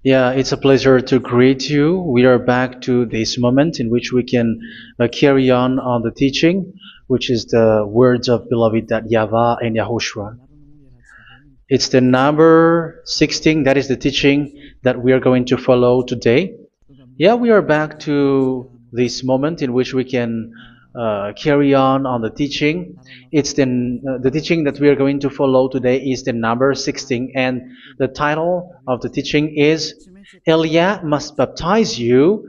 Yeah, it's a pleasure to greet you. We are back to this moment in which we can carry on the teaching, which is the words of beloved that YAHVAH and YAHOSHUA. It's the number 16, that is the teaching that we are going to follow today. Yeah, we are back to this moment in which we can carry on the teaching. It's the teaching that we are going to follow today is the number 16, and the title of the teaching is Elia must baptize you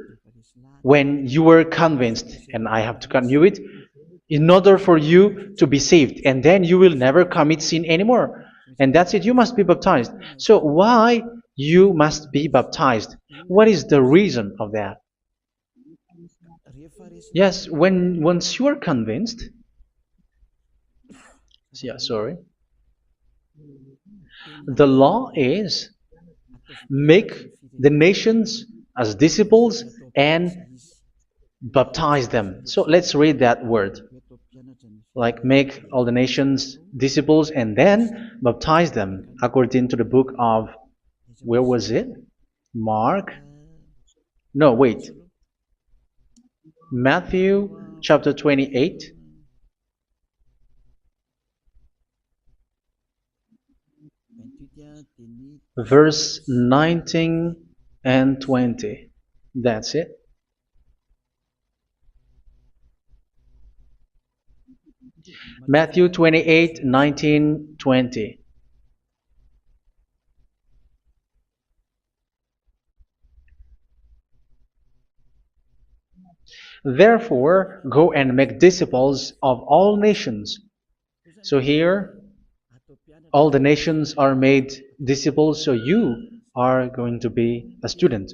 when you were convinced, and I have to continue it, in order for you to be saved, and then you will never commit sin anymore. And that's it, you must be baptized. So why you must be baptized? What is the reason of that? Yes, when once you are convinced, yeah, sorry, the law is make the nations as disciples and baptize them. So let's read that word. Like make all the nations disciples and then baptize them according to the book of, where was it? Mark? No, wait. Matthew chapter 28. Verse 19 and 20. That's it. Matthew 28, 19, 20. Therefore, go and make disciples of all nations. So here, all the nations are made disciples, so you are going to be a student.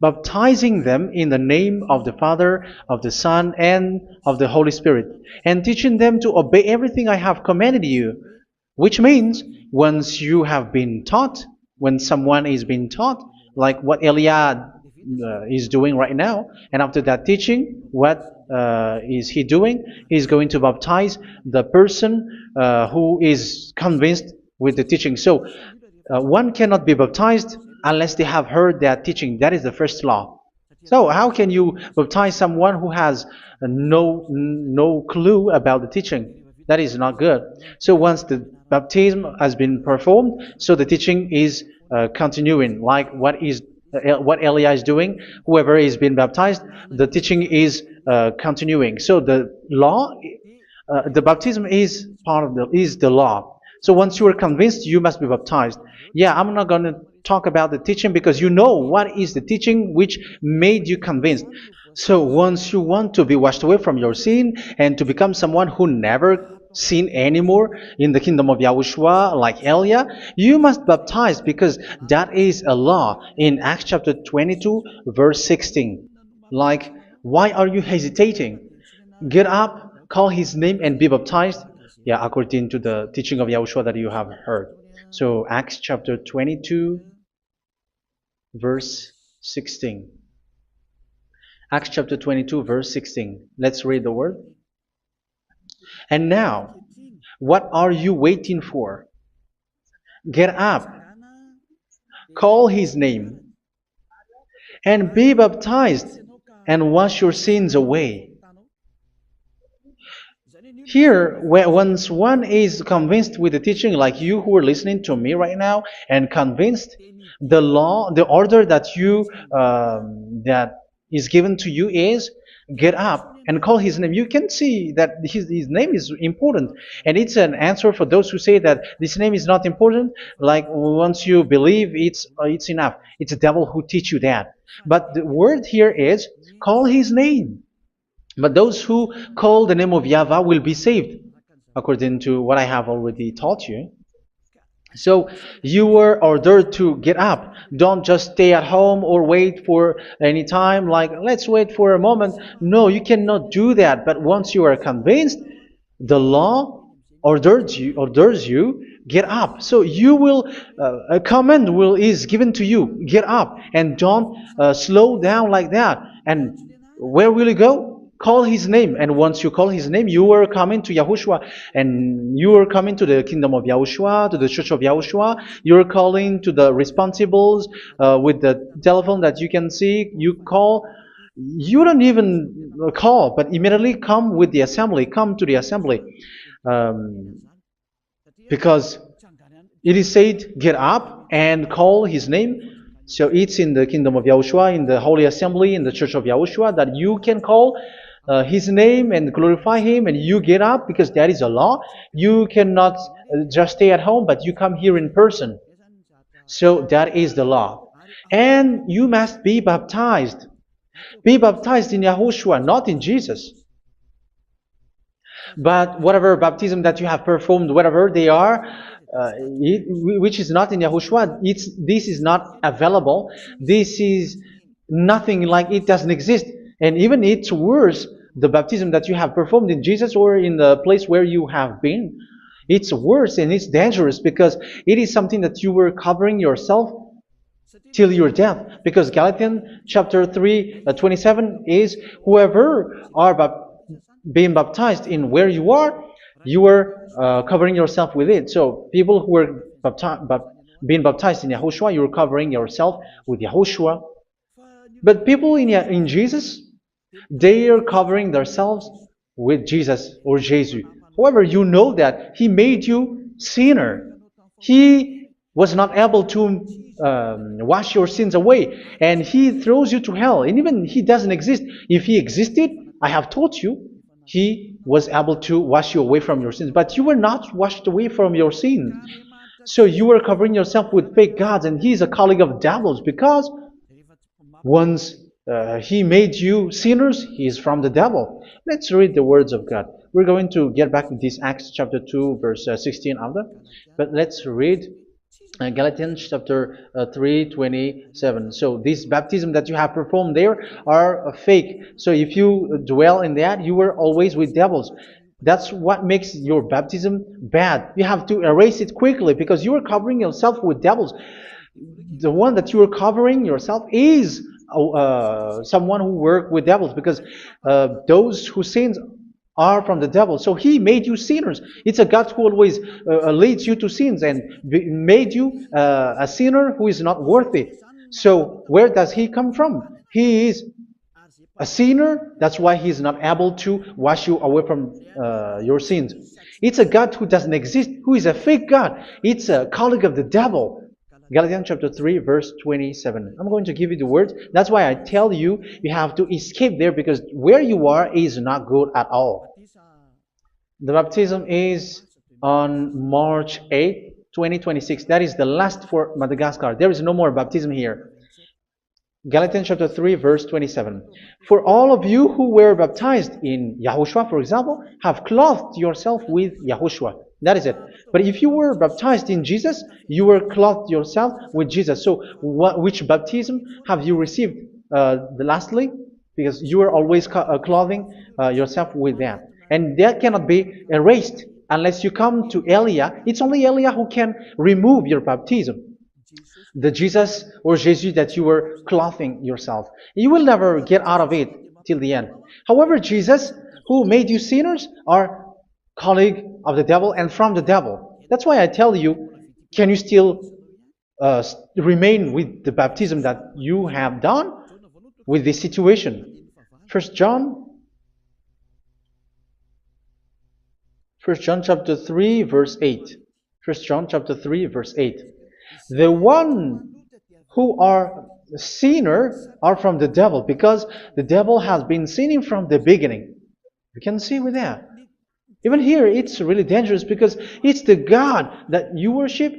Baptizing them in the name of the Father, of the Son, and of the Holy Spirit, and teaching them to obey everything I have commanded you. Which means, once you have been taught, when someone is being taught, like what Elia is doing right now, and after that teaching, what is he doing? He's going to baptize the person who is convinced with the teaching. So one cannot be baptized unless they have heard that teaching. That is the first law. So how can you baptize someone who has no clue about the teaching? That is not good. So once the baptism has been performed, so the teaching is continuing, like what Elia is doing. Whoever is being baptized, the teaching is continuing. So the law, the baptism is part of the law. So once you are convinced, you must be baptized. Yeah, I'm not going to talk about the teaching because you know what is the teaching which made you convinced. So once you want to be washed away from your sin and to become someone who never sin anymore in the kingdom of Yahushua, like Elia, you must baptize because that is a law in Acts chapter 22, verse 16. Like, why are you hesitating? Get up, call his name, and be baptized. Yeah, according to the teaching of Yahushua that you have heard. So Acts chapter 22, verse 16. Acts chapter 22, verse 16. Let's read the word. And now, what are you waiting for? Get up, call his name, and be baptized, and wash your sins away. Here, once one is convinced with the teaching, like you who are listening to me right now, and convinced, the law, the order that that is given to you is get up and call his name. You can see that his name is important, and it's an answer for those who say that this name is not important. Like once you believe, it's enough. It's the devil who teach you that. But the word here is call his name. But those who call the name of YAHVAH will be saved, according to what I have already taught you. So you were ordered to get up. Don't just stay at home or wait for any time, like let's wait for a moment. No, you cannot do that. But once you are convinced, the law orders you get up. So you will a command is given to you, get up, and don't slow down like that. And where will you go? call his name, and once you call his name, you are coming to Yahushua, and you are coming to the kingdom of Yahushua, to the church of Yahushua. You're calling to the responsibles with the telephone that you can see. You call. You don't even call, but immediately come with the assembly. Come to the assembly, um, because it is said, get up and call his name. So it's in the kingdom of Yahushua, in the holy assembly, in the church of Yahushua, that you can call his name and glorify him, and you get up, because that is a law. You cannot just stay at home, but you come here in person. So that is the law. And you must be baptized. Be baptized in Yahushua, not in Jesus. But whatever baptism that you have performed, whatever they are, which is not in Yahushua, this is not available. This is nothing, like it doesn't exist. And even it's worse, the baptism that you have performed in Jesus or in the place where you have been. It's worse and it's dangerous, because it is something that you were covering yourself till your death. Because Galatians chapter 3, 27 is, whoever are being baptized in where you are covering yourself with it. So people who are being baptized in Yahushua, you're covering yourself with Yahushua. But people in Jesus, they are covering themselves with Jesus or Jesus. However, you know that he made you sinner. He was not able to wash your sins away, and he throws you to hell. And even he doesn't exist. If he existed, I have taught you, he was able to wash you away from your sins. But you were not washed away from your sins. So you were covering yourself with fake gods, and he is a colleague of devils, because once he made you sinners, he is from the devil. Let's read the words of God. We're going to get back to this Acts chapter 2, verse 16 after. But let's read Galatians chapter 3:27. So this baptism that you have performed there are fake. So if you dwell in that, you were always with devils. That's what makes your baptism bad. You have to erase it quickly, because you are covering yourself with devils. The one that you are covering yourself is someone who works with devils, because those who sin are from the devil. So he made you sinners. It's a God who always leads you to sins, and made you a sinner who is not worthy. So where does he come from? He is a sinner. That's why he is not able to wash you away from your sins. It's a God who doesn't exist, who is a fake God. It's a colleague of the devil. Galatians chapter 3, verse 27. I'm going to give you the words. That's why I tell you, you have to escape there, because where you are is not good at all. The baptism is on March 8, 2026. That is the last for Madagascar. There is no more baptism here. Galatians chapter 3, verse 27. For all of you who were baptized in Yahushua, for example, have clothed yourself with Yahushua. That is it. But if you were baptized in Jesus, you were clothed yourself with Jesus. So which baptism have you received lastly? Because you are always clothing yourself with that. And that cannot be erased unless you come to Elia. It's only Elia who can remove your baptism. The Jesus or Jesus that you were clothing yourself. You will never get out of it till the end. However, Jesus, who made you sinners, are colleague of the devil and from the devil. That's why I tell you, can you still remain with the baptism that you have done with this situation? First John chapter 3, verse 8. First John chapter 3, verse 8. The one who are sinner are from the devil, because the devil has been sinning from the beginning. You can see with that. Even here, it's really dangerous, because it's the God that you worship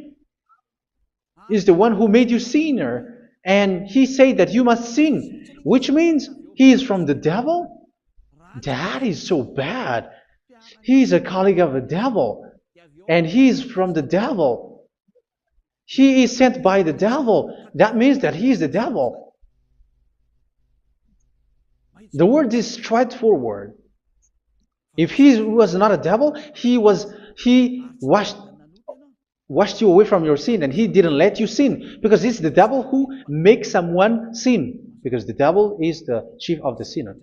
is the one who made you sinner, and he said that you must sin, which means he is from the devil. That is so bad. He is a colleague of the devil, and he is from the devil. He is sent by the devil. That means that he is the devil. The word is straightforward. If he was not a devil, he washed you away from your sin, and he didn't let you sin, because it's the devil who makes someone sin, because the devil is the chief of the sinner.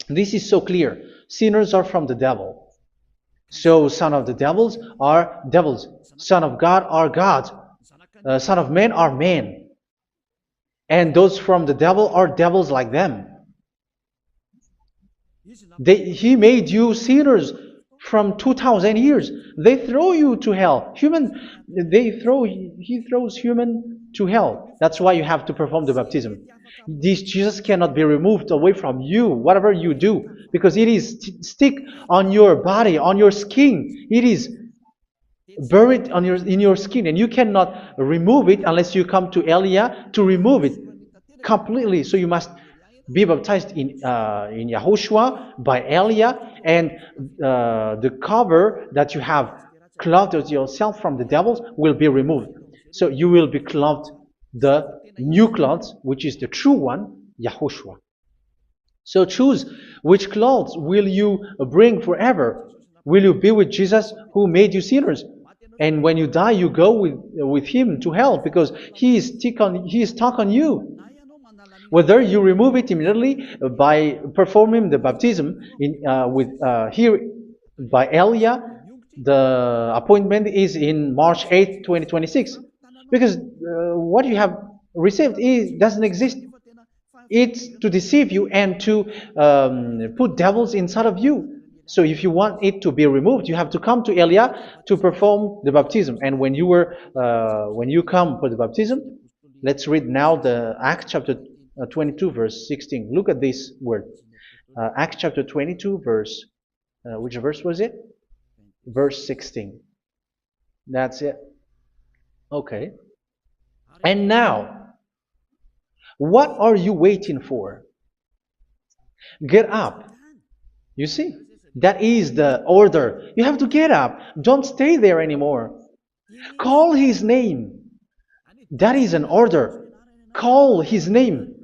This is so clear. Sinners are from the devil. So son of the devils are devils. Son of God are gods. Son of men are men. And those from the devil are devils like them. He made you sinners from 2,000 years. They throw you to hell. He throws human to hell. That's why you have to perform the baptism. This Jesus cannot be removed away from you, whatever you do, because it is stick on your body, on your skin. It is buried in your skin, and you cannot remove it unless you come to Elia to remove it completely. So you must be baptized in Yahushua by Elia, and the cover that you have clothed yourself from the devils will be removed. So you will be clothed the new clothes, which is the true one, Yahushua. So choose which clothes will you bring forever. Will you be with Jesus who made you sinners? And when you die, you go with him to hell because he is stuck on you. Whether you remove it immediately by performing the baptism here by Elia, the appointment is in March 8, 2026. Because what you have received doesn't exist. It's to deceive you and to put devils inside of you. So if you want it to be removed, you have to come to Elia to perform the baptism. And when you come for the baptism, let's read now the Acts chapter 22 verse 16. Look at this word. Acts chapter 22 verse, which verse was it? Verse 16. That's it. Okay. And now, what are you waiting for? Get up. You see, that is the order. You have to get up. Don't stay there anymore. Call his name. That is an order. Call his name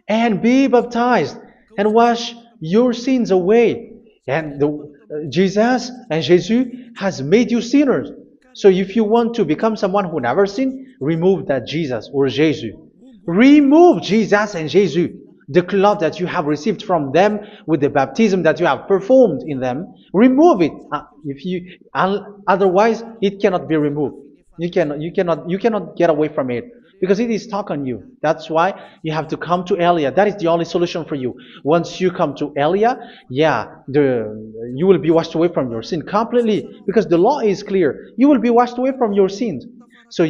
and be baptized and wash your sins away. And Jesus has made you sinners. So if you want to become someone who never sinned, remove that Jesus or Jesus. Remove Jesus and Jesus, the cloth that you have received from them with the baptism that you have performed in them. Remove it. Otherwise, it cannot be removed. You cannot get away from it because it is stuck on you. That's why you have to come to Elia. That is the only solution for you. Once you come to Elia, you will be washed away from your sin completely because the law is clear. You will be washed away from your sins. So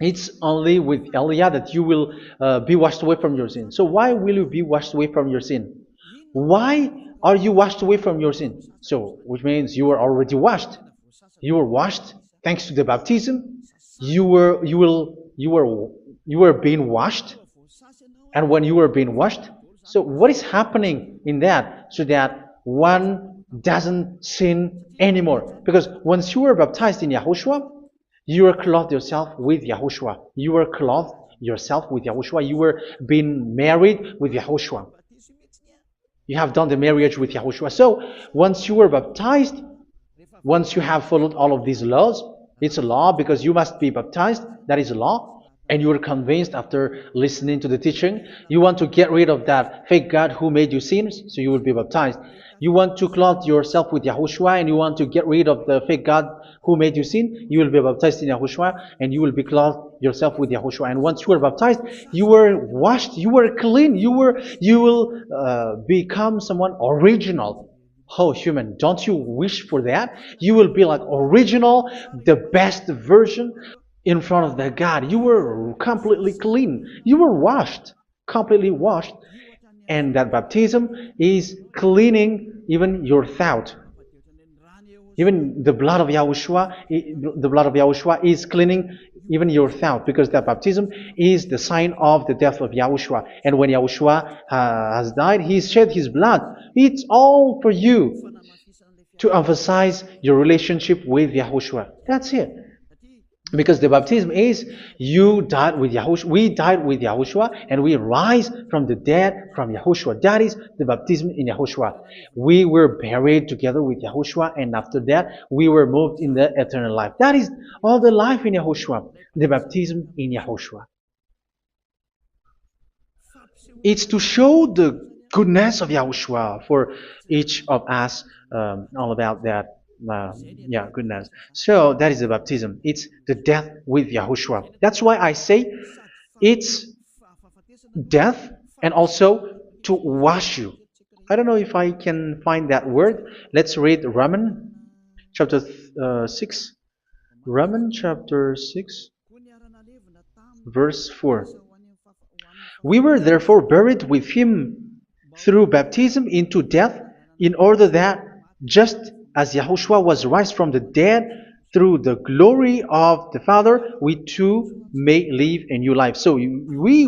it's only with Elia that you will be washed away from your sin. So why will you be washed away from your sin? Why are you washed away from your sin? So, which means you are already washed. You were washed thanks to the baptism. You were being washed, and when you were being washed, so what is happening in that? So that one doesn't sin anymore. Because once you were baptized in Yahushua, you were clothed yourself with Yahushua. You were clothed yourself with Yahushua. You were being married with Yahushua. You have done the marriage with Yahushua. So once you were baptized, once you have followed all of these laws, it's a law because you must be baptized. That is a law. And you are convinced after listening to the teaching, you want to get rid of that fake God who made you sinners, so you will be baptized. You want to clothe yourself with Yahushua and you want to get rid of the fake God who made you sin, you will be baptized in Yahushua and you will be clothed yourself with Yahushua. And once you are baptized, you were washed, you were clean, you will become someone original. Oh, human, don't you wish for that? You will be like original, the best version in front of that God. You were completely clean. You were washed, completely washed. And that baptism is cleaning even your thought. Even the blood of Yahushua is cleaning even your thought, because that baptism is the sign of the death of Yahushua. And when Yahushua has died, he shed his blood. It's all for you to emphasize your relationship with Yahushua. That's it. Because the baptism is you died with Yahushua, we died with Yahushua, and we rise from the dead from Yahushua. That is the baptism in Yahushua. We were buried together with Yahushua, and after that we were moved in the eternal life. That is all the life in Yahushua, the baptism in Yahushua. It's to show the goodness of Yahushua for each of us, all about that. Yeah, goodness. So that is the baptism. It's the death with Yahushua. That's why I say it's death and also to wash you. I don't know if I can find that word. Let's read Romans chapter 6. Romans chapter 6, verse 4. We were therefore buried with him through baptism into death, in order that, just as Yahushua was raised from the dead through the glory of the Father, we too may live a new life. So we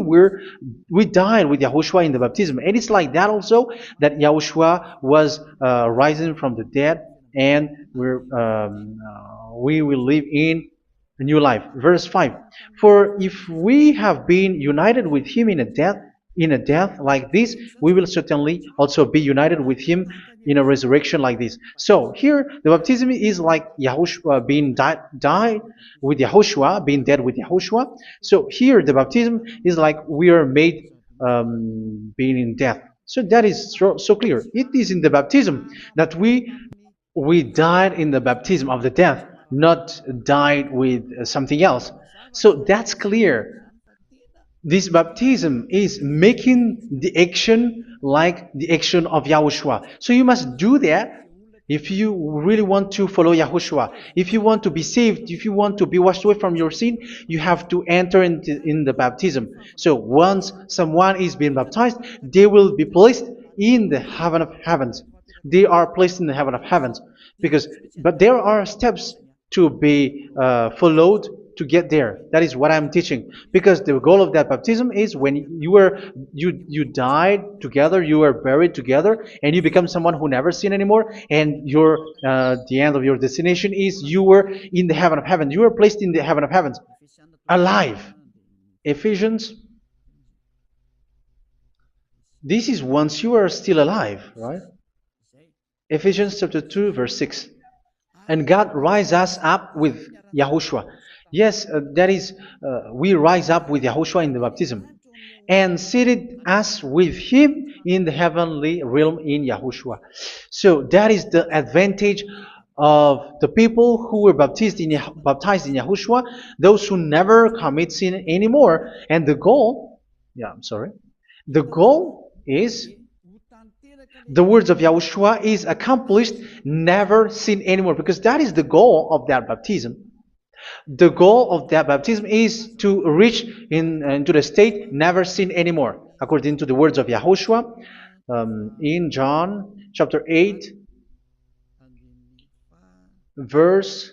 died with Yahushua in the baptism, and it's like that also that Yahushua was rising from the dead, and we will live in a new life. Verse 5. For if we have been united with him in a death like this, we will certainly also be united with him in a resurrection like this. So here the baptism is like Yahushua being died with Yahushua, being dead with Yahushua. So here the baptism is like we are made being in death. So that is so clear. It is in the baptism that we died in the baptism of the death, not died with something else. So that's clear. This baptism is making the action like the action of Yahushua. So you must do that if you really want to follow Yahushua. If you want to be saved, if you want to be washed away from your sin, you have to enter in the baptism. So once someone is being baptized, they will be placed in the heaven of heavens. They are placed in the heaven of heavens but there are steps to be followed to get there. That is what I'm teaching. Because the goal of that baptism is when you died together, you were buried together, and you become someone who never sin anymore. And the end of your destination is you were in the heaven of heaven. You were placed in the heaven of heavens, alive. Ephesians. This is once you are still alive, right? Ephesians chapter 2, verse 6. And God rise us up with Yahushua. Yes, that is, we rise up with Yahushua in the baptism. And seated us with him in the heavenly realm in Yahushua. So that is the advantage of the people who were baptized in Yahushua, those who never commit sin anymore. And the goal, the goal is the words of Yahushua is accomplished, never sin anymore, because that is the goal of that baptism. The goal of that baptism is to reach into the state never sin anymore, according to the words of Yahushua in John chapter 8, verse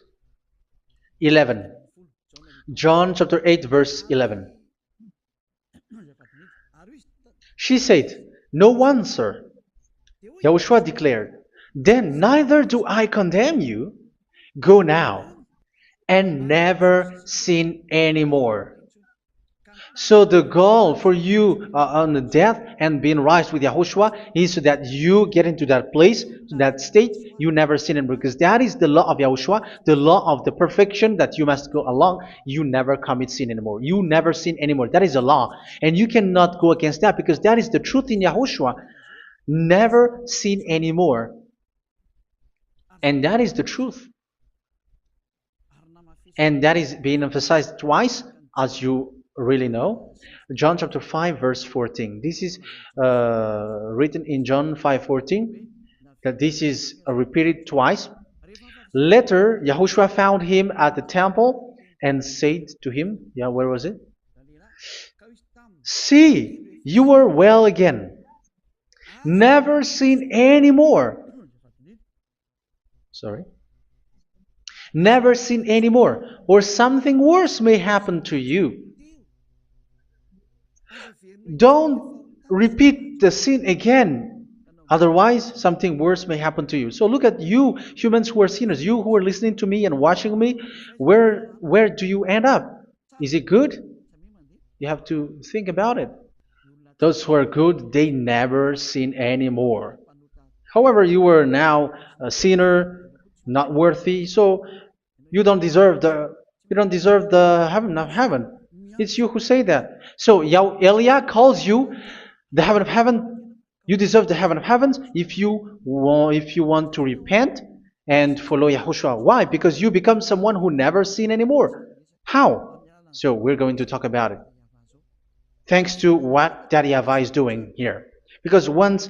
11. John chapter 8, verse 11. She said, "No one, sir." Yahushua declared, "Then neither do I condemn you. Go now and never sin anymore." So the goal for you on the death and being raised with Yahushua is so that you get into that place, that state, you never sin anymore. Because that is the law of Yahushua, the law of the perfection that you must go along. You never commit sin anymore. You never sin anymore. That is a law. And you cannot go against that because that is the truth in Yahushua. Never sin anymore. And that is the truth. And that is being emphasized twice, as you really know. John chapter 5, verse 14. This is written in John 5:14. That this is repeated twice. Later, Yahushua found him at the temple and said to him, where was it? "See, you are well again. Never sin anymore." Sorry. Never sin anymore, or something worse may happen to you. Don't repeat the sin again. Otherwise, something worse may happen to you. So look at you, humans who are sinners, you who are listening to me and watching me. Where do you end up? Is it good? You have to think about it. Those who are good, they never sin anymore. However, you are now a sinner, not worthy, so you don't deserve the heaven of heaven. It's you who say that. So Eliah calls you the heaven of heaven You deserve the heaven of heavens if you want to repent and follow Yahushua. Why? Because you become someone who never sin anymore. How? So we're going to talk about it. Thanks to what Daddy YAHVAH is doing here. Because once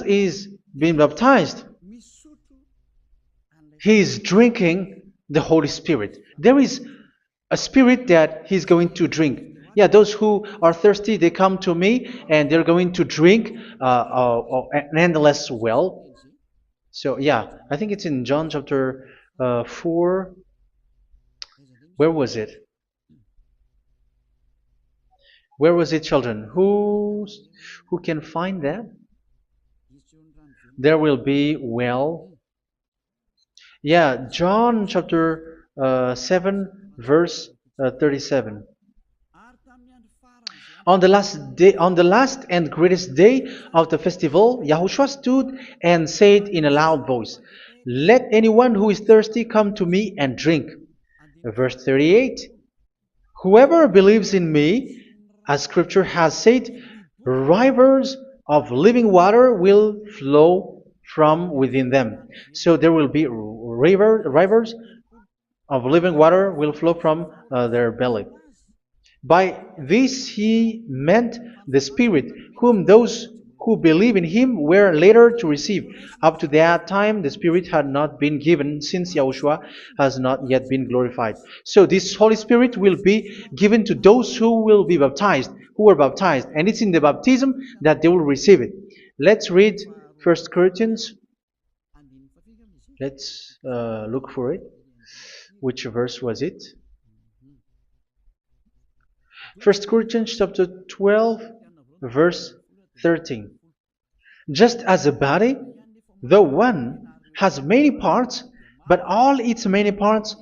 he's been baptized, he is drinking the Holy Spirit. There is a spirit that he's going to drink. Yeah, those who are thirsty, they come to me and they're going to drink an endless well. So yeah, I think it's in John chapter 4. Where was it? Where was it, children? Who can find that? There will be well. Yeah, John chapter 7, verse 37. On the last and greatest day of the festival, Yahushua stood and said in a loud voice, "Let anyone who is thirsty come to me and drink." Verse 38. Whoever believes in me, as scripture has said, rivers of living water will flow from within them. So there will be rivers of living water will flow from their belly. By this he meant the Spirit, whom those who believe in him were later to receive. Up to that time, the Spirit had not been given, since Yahushua has not yet been glorified. So this Holy Spirit will be given to those who will be baptized, who were baptized, and it's in the baptism that they will receive it. Let's read 1 Corinthians. Let's look for it. Which verse was it? 1 Corinthians chapter 12, verse 13. Just as a body, though one, has many parts, but all its many parts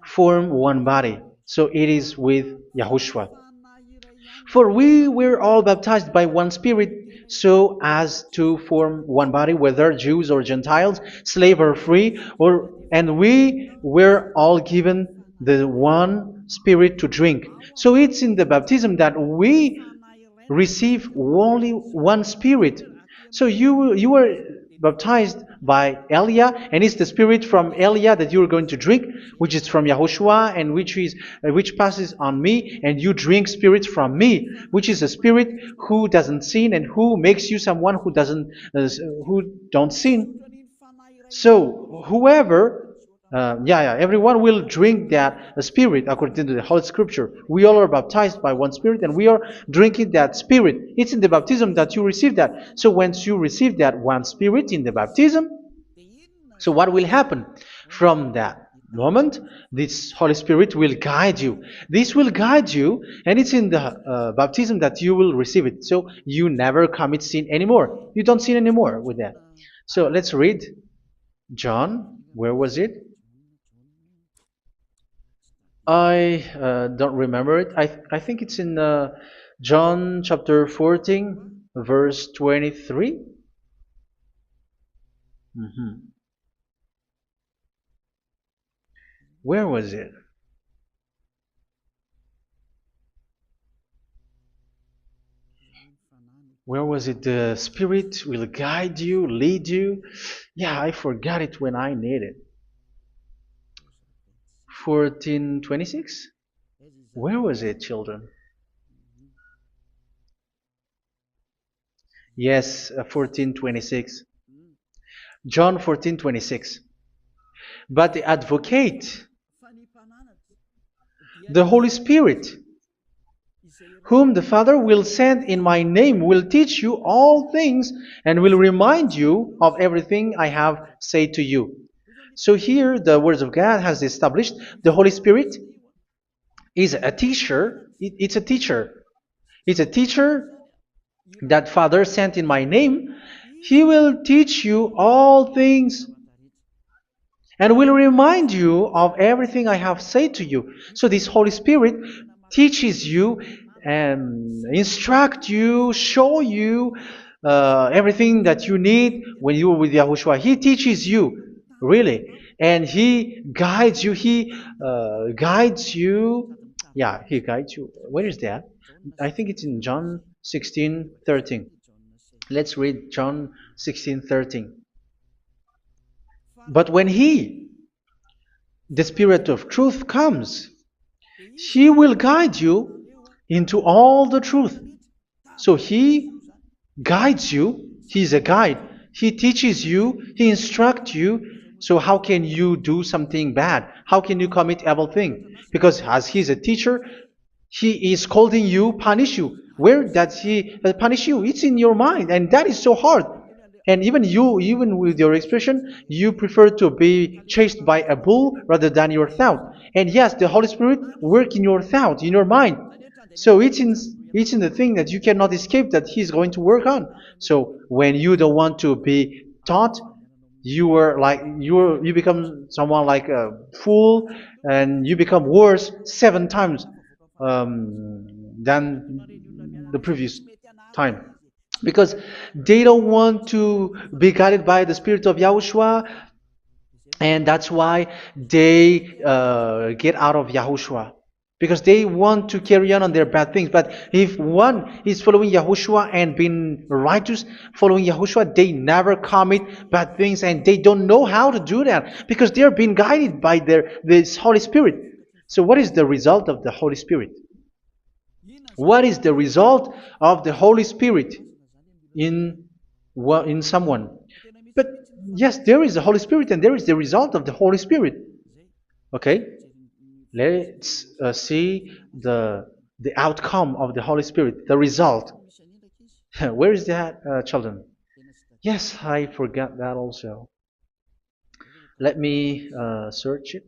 form one body. So it is with Yahushua. For we were all baptized by one Spirit, so as to form one body, whether Jews or Gentiles, slave or free, and we were all given the one Spirit to drink. So it's in the baptism that we receive only one Spirit. So you were baptized by Elia, and it's the Spirit from Elia that you are going to drink, which is from Yahushua, and which passes on me, and you drink Spirit from me, which is a Spirit who doesn't sin and who makes you someone who don't sin. So whoever everyone will drink that Spirit according to the Holy Scripture. We all are baptized by one Spirit, and we are drinking that Spirit. It's in the baptism that you receive that. So once you receive that one Spirit in the baptism, so what will happen? From that moment, this Holy Spirit will guide you. This will guide you, and it's in the baptism that you will receive it. So you never commit sin anymore. You don't sin anymore with that. So let's read John. Where was it? I don't remember it. I think it's in John chapter 14, verse 23. Where was it? Where was it? The Spirit will guide you, lead you. Yeah, I forgot it when I need it. 14:26? Where was it, children? Yes, 14:26. John 14:26. But the advocate, the Holy Spirit, whom the Father will send in my name, will teach you all things and will remind you of everything I have said to you. So here the Word of God has established the Holy Spirit is a teacher. It's a teacher. It's a teacher that Father sent in my name. He will teach you all things and will remind you of everything I have said to you. So this Holy Spirit teaches you and instruct you, show you everything that you need when you are with Yahushua. He teaches you, really. And He guides you. He guides you. Yeah, He guides you. Where is that? I think it's in John 16:13. Let's read John 16:13. But when He, the Spirit of truth, comes, He will guide you into all the truth. So He guides you. He's a guide. He teaches you. He instructs you. So how can you do something bad? How can you commit evil thing? Because as He's a teacher, He is scolding you, punish you. Where does He punish you? It's in your mind, and that is so hard. And even you, even with your expression, you prefer to be chased by a bull rather than your thought. And yes, the Holy Spirit work in your thought, in your mind. So it's in the thing that you cannot escape that He's going to work on. So when you don't want to be taught, you become someone like a fool, and you become worse 7 times than the previous time, because they don't want to be guided by the Spirit of Yahushua, and that's why they get out of Yahushua, because they want to carry on their bad things. But if one is following Yahushua and being righteous, following Yahushua, they never commit bad things, and they don't know how to do that because they are being guided by this Holy Spirit. So what is the result of the Holy Spirit? What is the result of the Holy Spirit in someone? But yes, there is the Holy Spirit, and there is the result of the Holy Spirit. Okay, let's see the outcome of the Holy Spirit, the result. Where is that, children? Yes, I forgot that also. Let me search it.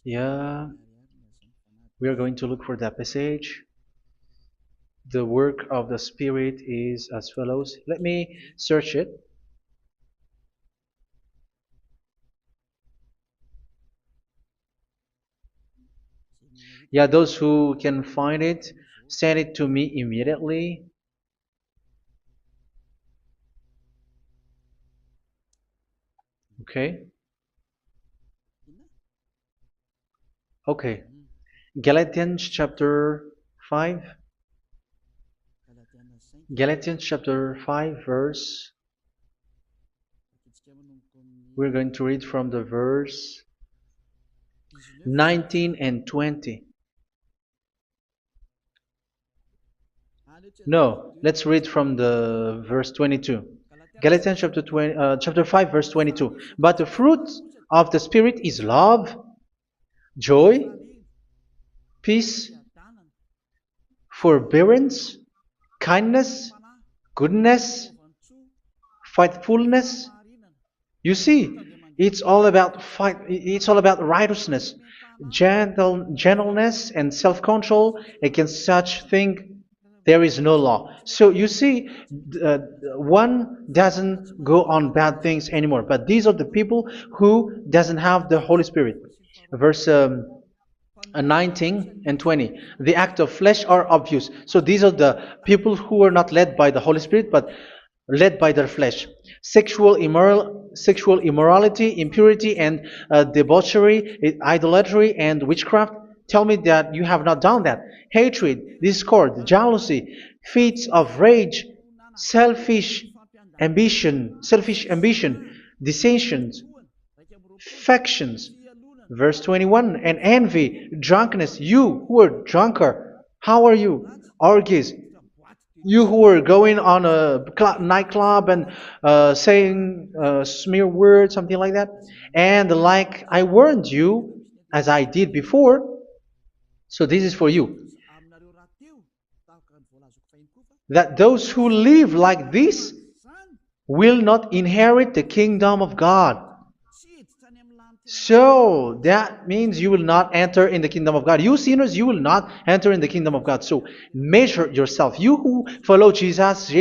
Yeah, we are going to look for that passage. The work of the Spirit is as follows. Let me search it. Yeah, those who can find it, send it to me immediately. Okay. Okay. Galatians chapter 5. Galatians chapter 5 verse. We're going to read from the verse 19 and 20. No, let's read from the verse 22. Galatians chapter 5 verse 22. But the fruit of the Spirit is love, joy, peace, forbearance, kindness, goodness, faithfulness. You see, it's all about it's all about righteousness, gentleness, and self-control. Against such thing, there is no law. So you see, uh, one doesn't go on bad things anymore. But these are the people who doesn't have the Holy Spirit. Verse 19 and 20. The act of flesh are obvious. So these are the people who are not led by the Holy Spirit, but led by their flesh. Sexual immorality, impurity, and debauchery, idolatry, and witchcraft. Tell me that you have not done that. Hatred, discord, jealousy, fits of rage, selfish ambition, dissensions, factions. Verse 21, and envy, drunkenness. You who are drunkard, how are you? Orgies. You who are going on a nightclub and saying smear words, something like that. And like I warned you, as I did before, so this is for you, that those who live like this will not inherit the kingdom of God. So that means you will not enter in the kingdom of God. You sinners, you will not enter in the kingdom of God. So measure yourself. You who follow Jesus,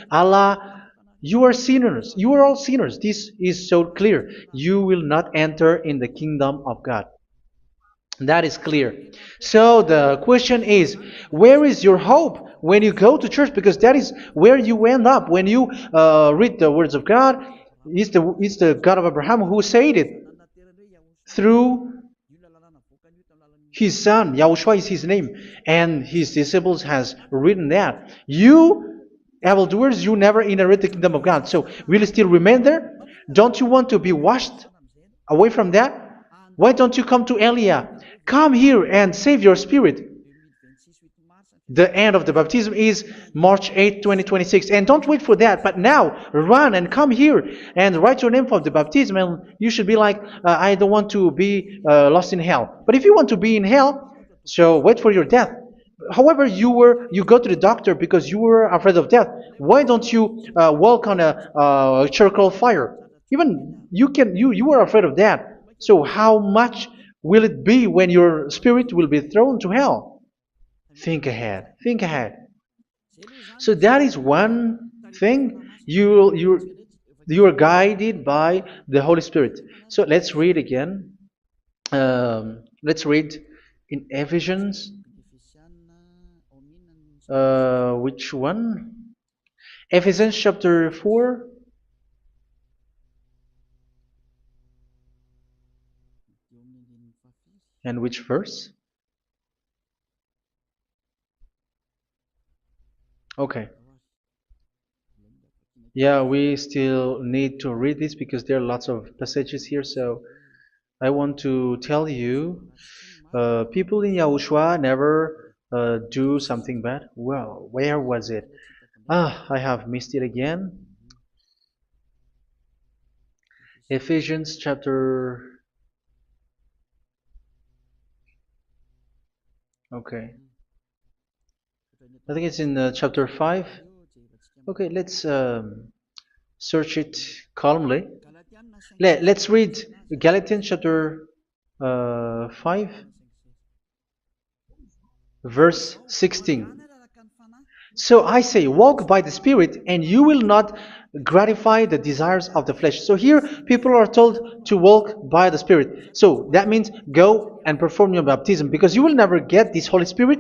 Allah, you are sinners. You are all sinners. This is so clear. You will not enter in the kingdom of God. That is clear. So the question is, where is your hope when you go to church? Because that is where you end up when you read the words of God. It's the God of Abraham who said it through His son, Yahushua is his name, and his disciples has written that. You, evildoers, you never inherit the kingdom of God. So will you still remain there? Don't you want to be washed away from that? Why don't you come to Elia? Come here and save your spirit. The end of the baptism is March 8th, 2026. And don't wait for that, but now run and come here and write your name for the baptism. And you should be like, I don't want to be lost in hell. But if you want to be in hell, so wait for your death. However, you go to the doctor because you were afraid of death. Why don't you walk on a charcoal fire? Even you were afraid of that. So how much will it be when your spirit will be thrown to hell? Think ahead. Think ahead. So that is one thing. You are guided by the Holy Spirit. So let's read again. Let's read in Ephesians. Which one? Ephesians chapter 4. And which verse? Okay. Yeah, we still need to read this because there are lots of passages here. So I want to tell you, people in Yahushua never do something bad. Well, where was it? I have missed it again. Ephesians chapter. Okay. I think it's in chapter 5. Okay, let's search it calmly. Let's read Galatians chapter 5, verse 16. So I say, walk by the Spirit, and you will not gratify the desires of the flesh. So here, people are told to walk by the Spirit. So that means go and perform your baptism, because you will never get this Holy Spirit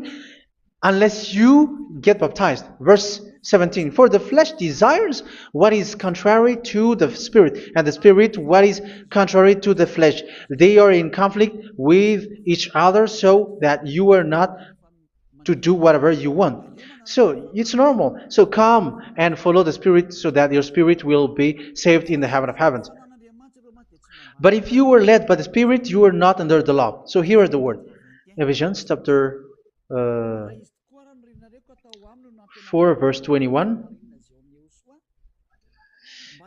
unless you get baptized. Verse 17. For the flesh desires what is contrary to the Spirit, and the Spirit what is contrary to the flesh. They are in conflict with each other, so that you are not to do whatever you want. So it's normal. So come and follow the Spirit so that your spirit will be saved in the heaven of heavens. But if you were led by the Spirit, you are not under the law. So here are the word. Ephesians chapter 4 verse 21.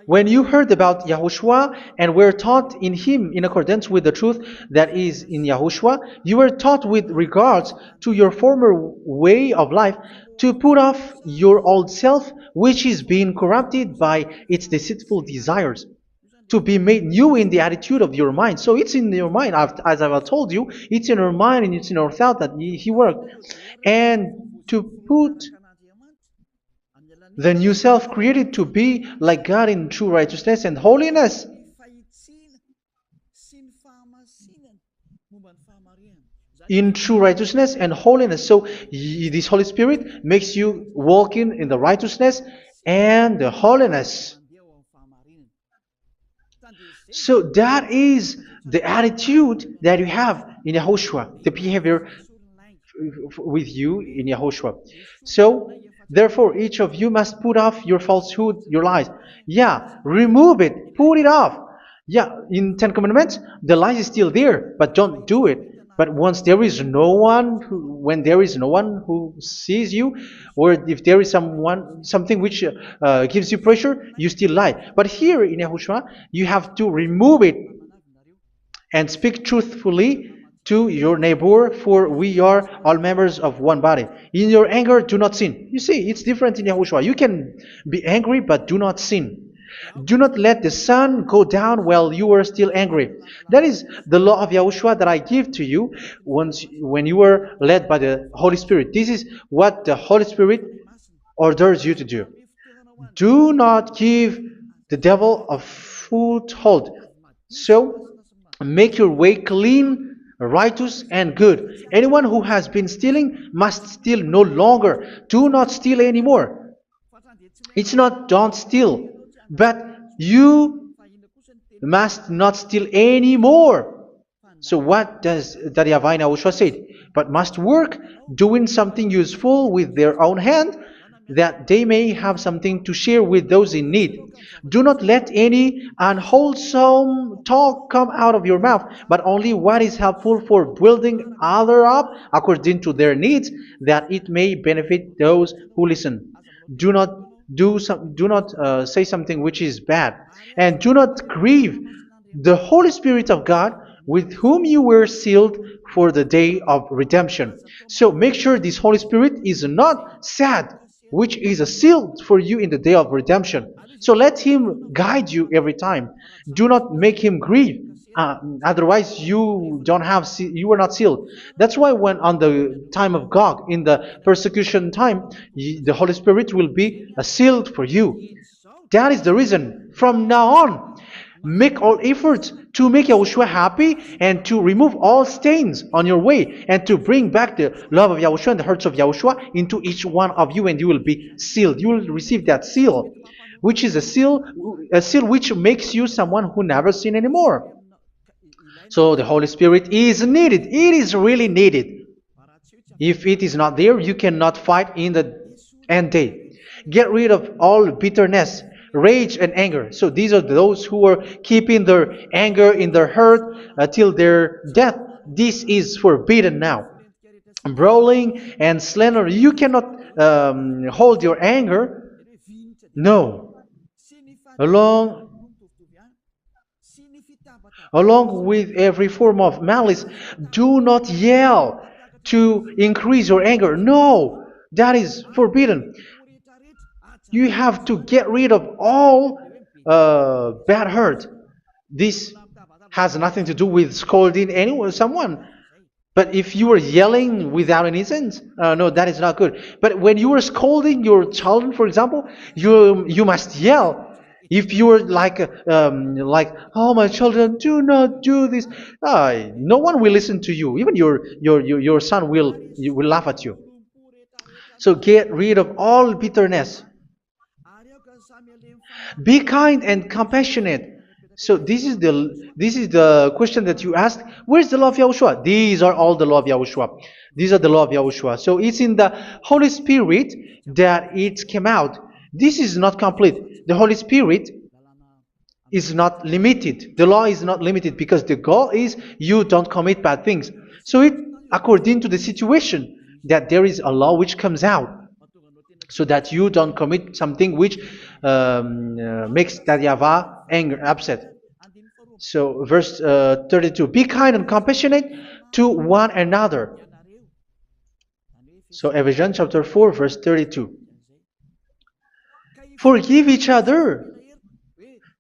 When you heard about Yahushua and were taught in him in accordance with the truth that is in Yahushua, you were taught with regards to your former way of life to put off your old self, which is being corrupted by its deceitful desires, to be made new in the attitude of your mind. So it's in your mind, as I've told you, it's in your mind and it's in your thought that he worked. And to put the new self created to be like God in true righteousness and holiness. In true righteousness and holiness. So this Holy Spirit makes you walking in the righteousness and the holiness. So that is the attitude that you have in Yahushua, the behavior with you in Yahushua. So therefore, each of you must put off your falsehood, your lies. Yeah, remove it, put it off. Yeah, in Ten Commandments, the lie is still there, but don't do it. But once there is no one, when there is no one who sees you, or if there is something which gives you pressure, you still lie. But here in Yahushua, you have to remove it and speak truthfully to your neighbor, for we are all members of one body. In your anger, do not sin. You see, it's different in Yahushua. You can be angry, but do not sin. Do not let the sun go down while you are still angry. That is the law of Yahushua that I give to you when you were led by the Holy Spirit. This is what the Holy Spirit orders you to do. Do not give the devil a foothold. So, make your way clean, righteous and good. Anyone who has been stealing must steal no longer. Do not steal anymore. It's not don't steal, but you must not steal anymore. So what does the Yahweh Yahushua say? But must work doing something useful with their own hand, that they may have something to share with those in need. Do not let any unwholesome talk come out of your mouth, but only what is helpful for building other up according to their needs, that it may benefit those who listen. Do not do not say something which is bad, and do not grieve the Holy Spirit of God, with whom you were sealed for the day of redemption. So make sure this Holy Spirit is not sad, which is a seal for you in the day of redemption. So let Him guide you every time. Do not make Him grieve. Otherwise, you don't have you are not sealed. That's why when on the time of God, in the persecution time, the Holy Spirit will be sealed for you. That is the reason. From now on, make all efforts to make Yahushua happy and to remove all stains on your way and to bring back the love of Yahushua and the hearts of Yahushua into each one of you, and you will be sealed. You will receive that seal, which is a seal which makes you someone who never sin anymore. So the Holy Spirit is needed. It is really needed. If it is not there, you cannot fight in the end day. Get rid of all bitterness, rage, and anger. So these are those who are keeping their anger in their heart till their death. This is forbidden now. Brawling and slander. You cannot hold your anger. No. Along with every form of malice, do not yell to increase your anger. No, that is forbidden. You have to get rid of all bad hurt. This has nothing to do with scolding anyone, someone. But if you are yelling without any sense, no, that is not good. But when you are scolding your child, for example, you must yell. If you are like, oh my children, do not do this, no one will listen to you. Even your son will laugh at you. So get rid of all bitterness. Be kind and compassionate. So this is the question that you asked. Where's the law of Yahushua? These are all the law of Yahushua. These are the law of Yahushua. So it's in the Holy Spirit that it came out. This is not complete. The Holy Spirit is not limited. The law is not limited because the goal is you don't commit bad things. So it according to the situation that there is a law which comes out, so that you don't commit something which makes that YAHVAH anger, upset. So verse 32, be kind and compassionate to one another. So Ephesians chapter 4 verse 32. Forgive each other.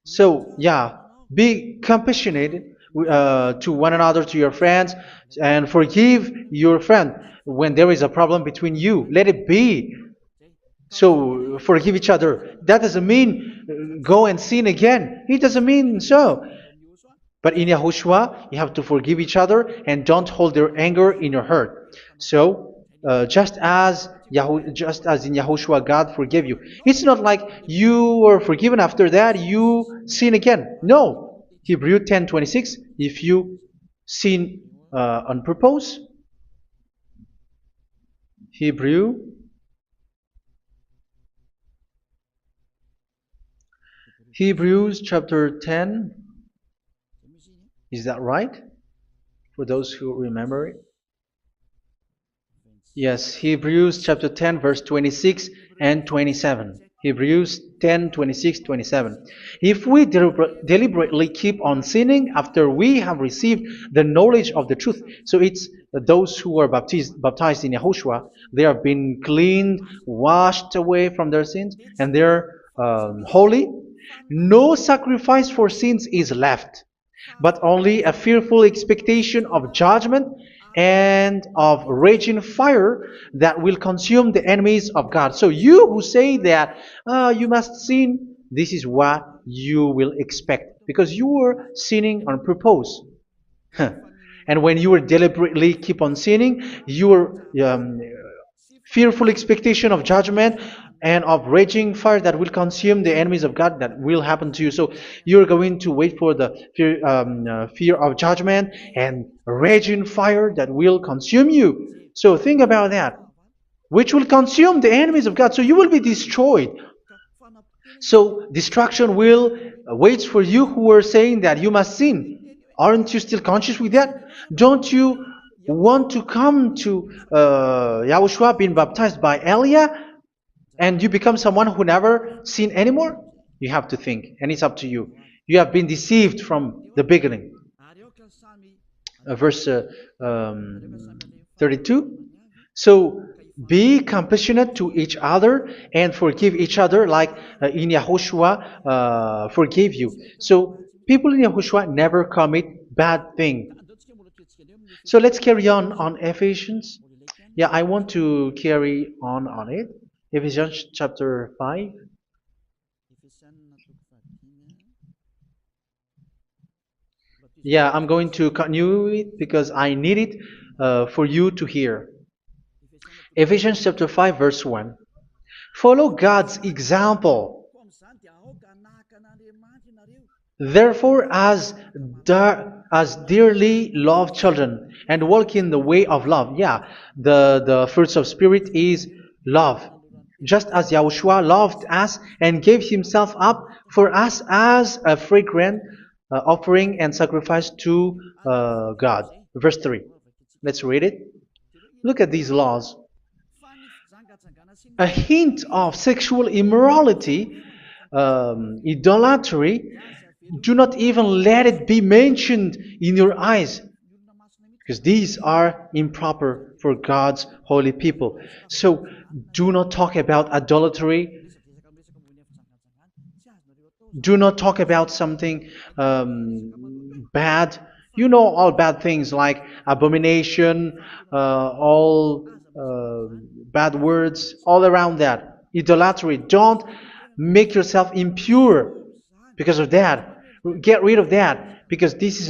So yeah, be compassionate to one another, to your friends, and forgive your friend when there is a problem between you. Let it be. So forgive each other. That doesn't mean go and sin again. It doesn't mean so. But in Yahushua, you have to forgive each other and don't hold their anger in your heart. So just as in Yahushua, God forgave you. It's not like you were forgiven after that you sin again. No. Hebrew 10:26. If you sin on purpose, Hebrews chapter 10. Is that right? For those who remember it? Yes, Hebrews chapter 10 verse 26 and 27. Hebrews 10, 26, 27. If we deliberately keep on sinning after we have received the knowledge of the truth, so it's those who are baptized in Yahushua, they have been cleaned, washed away from their sins, and they're holy. No sacrifice for sins is left, but only a fearful expectation of judgment and of raging fire that will consume the enemies of God. So you who say that you must sin, this is what you will expect, because you were sinning on purpose. And when you will deliberately keep on sinning, you are fearful expectation of judgment and of raging fire that will consume the enemies of God that will happen to you. So you're going to wait for the fear of judgment and raging fire that will consume you. So think about that, which will consume the enemies of God. So you will be destroyed. So destruction will waits for you who are saying that you must sin. Aren't you still conscious with that? Don't you want to come to Yahushua being baptized by Elia and you become someone who never sin anymore? You have to think, and it's up to you. You have been deceived from the beginning. Verse 32. So be compassionate to each other and forgive each other like in Yahushua forgave you. So people in Yahushua never commit bad thing. So let's carry on Ephesians. Yeah, I want to carry on it. Ephesians chapter 5. Yeah, I'm going to continue it because I need it for you to hear. Ephesians chapter 5 verse 1. Follow God's example. Therefore, as dearly loved children, and walk in the way of love. Yeah, the fruits of spirit is love. Just as Yahushua loved us and gave himself up for us as a fragrant offering and sacrifice to God. Verse 3. Let's read it. Look at these laws. A hint of sexual immorality, idolatry, do not even let it be mentioned in your eyes, because these are improper for God's holy people. So do not talk about idolatry. Do not talk about something bad. You know all bad things like abomination, all bad words, all around that. Idolatry. Don't make yourself impure because of that. Get rid of that because this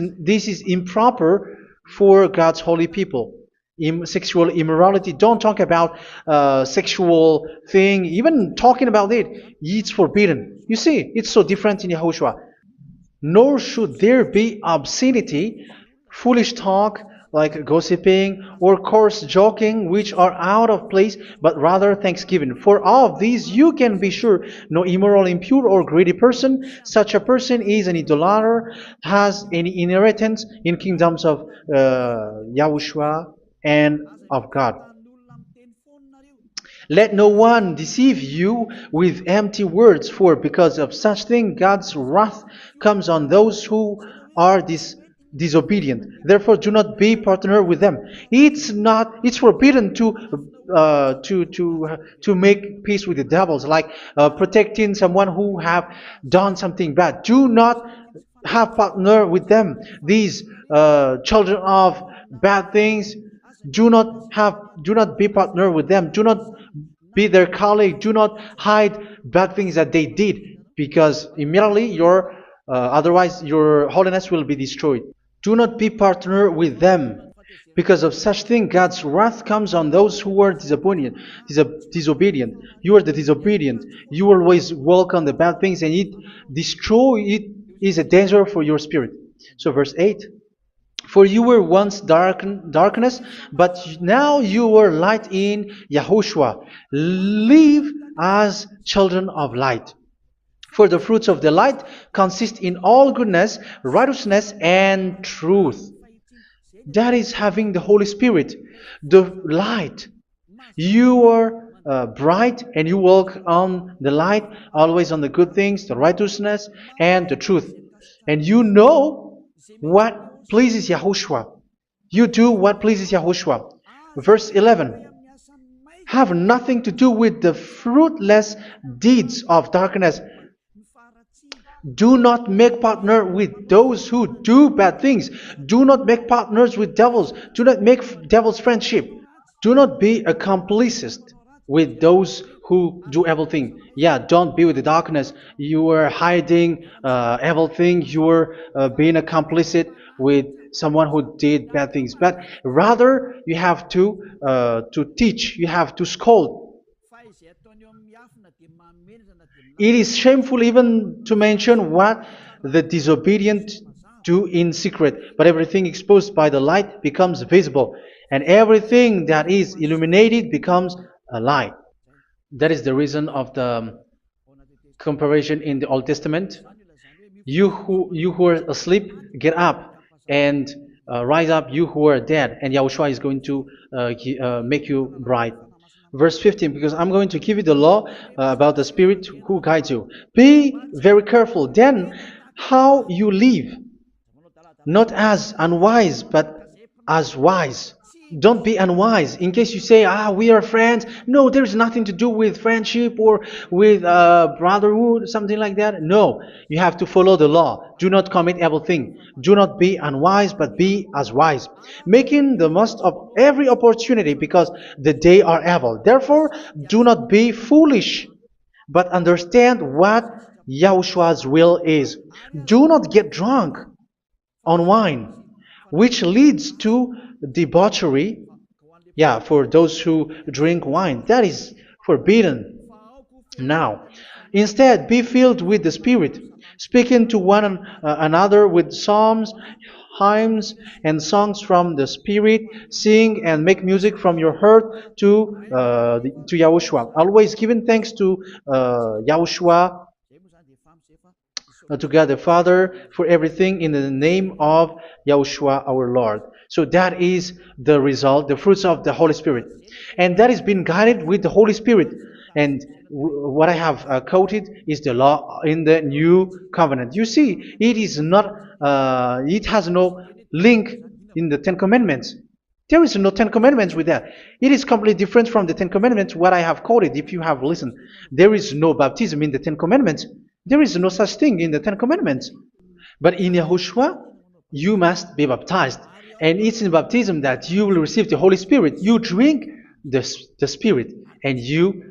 is improper for God's holy people. Sexual immorality. Don't talk about sexual thing. Even talking about it's forbidden. You see, it's so different in Yahushua. Nor should there be obscenity, foolish talk like gossiping or coarse joking, which are out of place, but rather thanksgiving. For of these you can be sure: no immoral, impure, or greedy person, such a person is an idolater, has any inheritance in kingdoms of Yahushua and of God. Let no one deceive you with empty words, for because of such thing God's wrath comes on those who are disobedient. Therefore, do not be partner with them. It's forbidden to make peace with the devils, like protecting someone who have done something bad. Do not have partner with them. These children of bad things, do not be partner with them. Do not be their colleague. Do not hide bad things that they did, because immediately otherwise your holiness will be destroyed. Do not be partner with them. Because of such thing, God's wrath comes on those who are disobedient. You are the disobedient. You always walk on the bad things, and it is a danger for your spirit. So verse 8. For you were once darkness, but now you are light in Yahushua. Live as children of light. For the fruits of the light consist in all goodness, righteousness, and truth. That is having the Holy Spirit, the light. You are bright and you walk on the light, always on the good things, the righteousness, and the truth. And you know what pleases Yahushua. You do what pleases Yahushua. Verse 11. Have nothing to do with the fruitless deeds of darkness. Do not make partner with those who do bad things. Do not make partners with devils. Do not make devils friendship. Do not be a complicit with those who do evil thing. Yeah, don't be with the darkness. You are hiding evil thing. You are being a complicit with someone who did bad things, but rather you have to teach, you have to scold. It is shameful even to mention what the disobedient do in secret, but everything exposed by the light becomes visible, and everything that is illuminated becomes a light. That is the reason of the comparison in the Old Testament. You who are asleep, get up and rise up, you who are dead, and Yahushua is going to make you bright. Verse 15, because I'm going to give you the law about the Spirit who guides you. Be very careful then how you live, not as unwise, but as wise. Don't be unwise. In case you say, we are friends. No, there's nothing to do with friendship or with brotherhood, something like that. No, you have to follow the law. Do not commit evil thing. Do not be unwise, but be as wise, making the most of every opportunity, because the day are evil. Therefore, do not be foolish, but understand what Yahushua's will is. Do not get drunk on wine, which leads to debauchery. Yeah, for those who drink wine, that is forbidden now. Instead, be filled with the Spirit, speaking to one another with psalms, hymns, and songs from the Spirit. Sing and make music from your heart to Yahushua, always giving thanks to Yahushua, to God the Father, for everything in the name of Yahushua our Lord. So that is the result, the fruits of the Holy Spirit. And that is being guided with the Holy Spirit. And what I have quoted is the law in the new covenant. You see, it is not, it has no link in the Ten Commandments. There is no Ten Commandments with that. It is completely different from the Ten Commandments, what I have quoted, if you have listened. There is no baptism in the Ten Commandments. There is no such thing in the Ten Commandments. But in Yahushua, you must be baptized. And it's in baptism that you will receive the Holy Spirit. You drink the Spirit, and you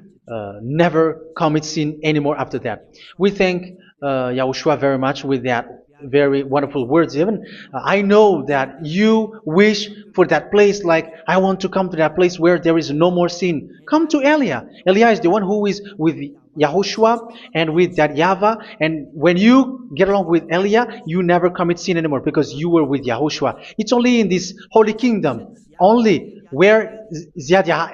never commit sin anymore after that. We thank Yahushua very much with that very wonderful words. Even I know that you wish for that place, like, I want to come to that place where there is no more sin. Come to Elia. Elia is the one who is with Yahushua and with that YAHVAH. And when you get along with Elia, you never commit sin anymore, because you were with Yahushua. It's only in this holy kingdom, only where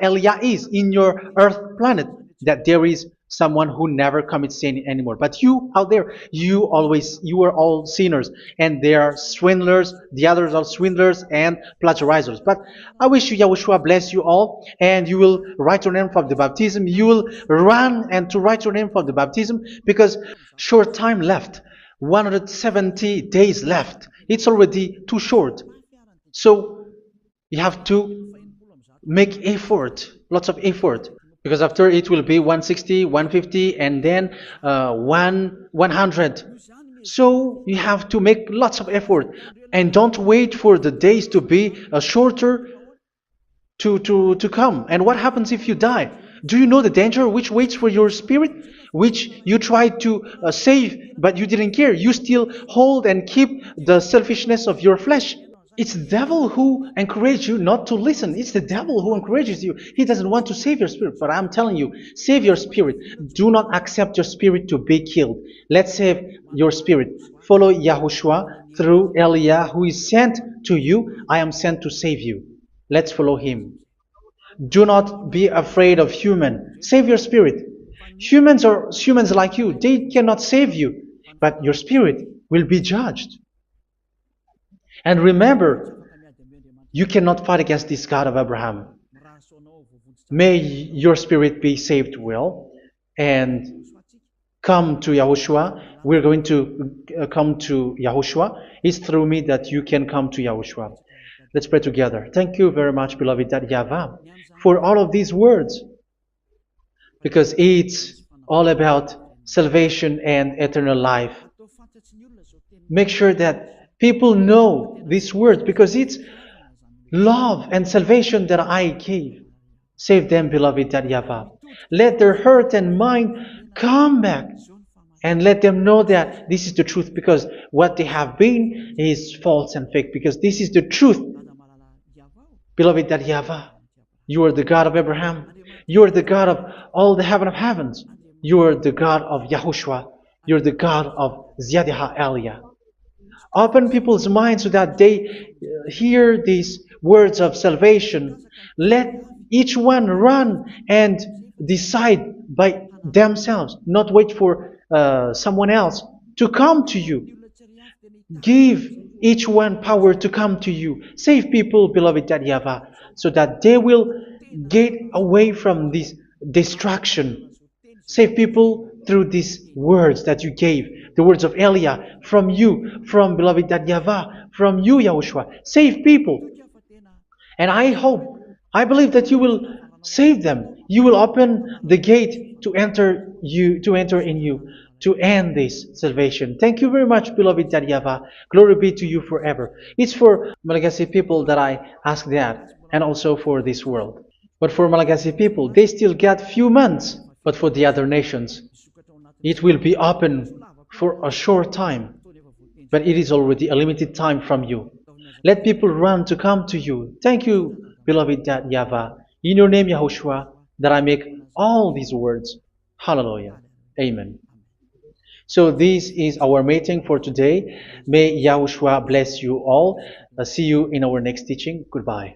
Elia is, in your earth planet, that there is someone who never commits sin anymore. But you out there, you are all sinners, and they are swindlers. The others are swindlers and plagiarizers. But I wish you, Yahushua, bless you all, and you will write your name for the baptism. You will run and to write your name for the baptism, because short time left, 170 days left. It's already too short. So you have to make effort, lots of effort, because after it will be 160, 150, and then 100. So you have to make lots of effort, and don't wait for the days to be shorter to come. And what happens if you die? Do you know the danger which waits for your spirit, which you tried to save, but you didn't care? You still hold and keep the selfishness of your flesh. It's the devil who encourages you not to listen. It's the devil who encourages you. He doesn't want to save your spirit. But I'm telling you, save your spirit. Do not accept your spirit to be killed. Let's save your spirit. Follow Yahushua through Elia, who is sent to you. I am sent to save you. Let's follow him. Do not be afraid of human. Save your spirit. Humans are humans like you. They cannot save you. But your spirit will be judged. And remember, you cannot fight against this God of Abraham. May your spirit be saved well, and come to Yahushua. We're going to come to Yahushua. It's through me that you can come to Yahushua. Let's pray together. Thank you very much, beloved YAHVAH, for all of these words, because it's all about salvation and eternal life. Make sure that people know these words, because it's love and salvation that I gave. Save them, beloved YAHVAH. Let their heart and mind come back and let them know that this is the truth, because what they have been is false and fake, because this is the truth. Beloved, that YAHVAH, you are the God of Abraham, you are the God of all the heaven of heavens, you are the God of YAHOSHUA, you are the God of Ziyadiha Aliyah. Open people's minds so that they hear these words of salvation. Let each one run and decide by themselves, not wait for someone else to come to you. Give each one power to come to you. Save people, beloved YAHVAH, so that they will get away from this distraction. Save people through these words that you gave, the words of Elia, from you, from beloved YAHVAH, from you, Yahushua. Save people. And I believe that you will save them. You will open the gate to enter in you, to end this salvation. Thank you very much, beloved YAHVAH. Glory be to you forever. It's for Malagasy people that I ask that, and also for this world. But for Malagasy people, they still get few months. But for the other nations, it will be open for a short time. But it is already a limited time from you. Let people run to come to you. Thank you, beloved YAHVAH. In your name, Yahushua, that I make all these words. Hallelujah. Amen. So this is our meeting for today. May Yahushua bless you all. See you in our next teaching. Goodbye.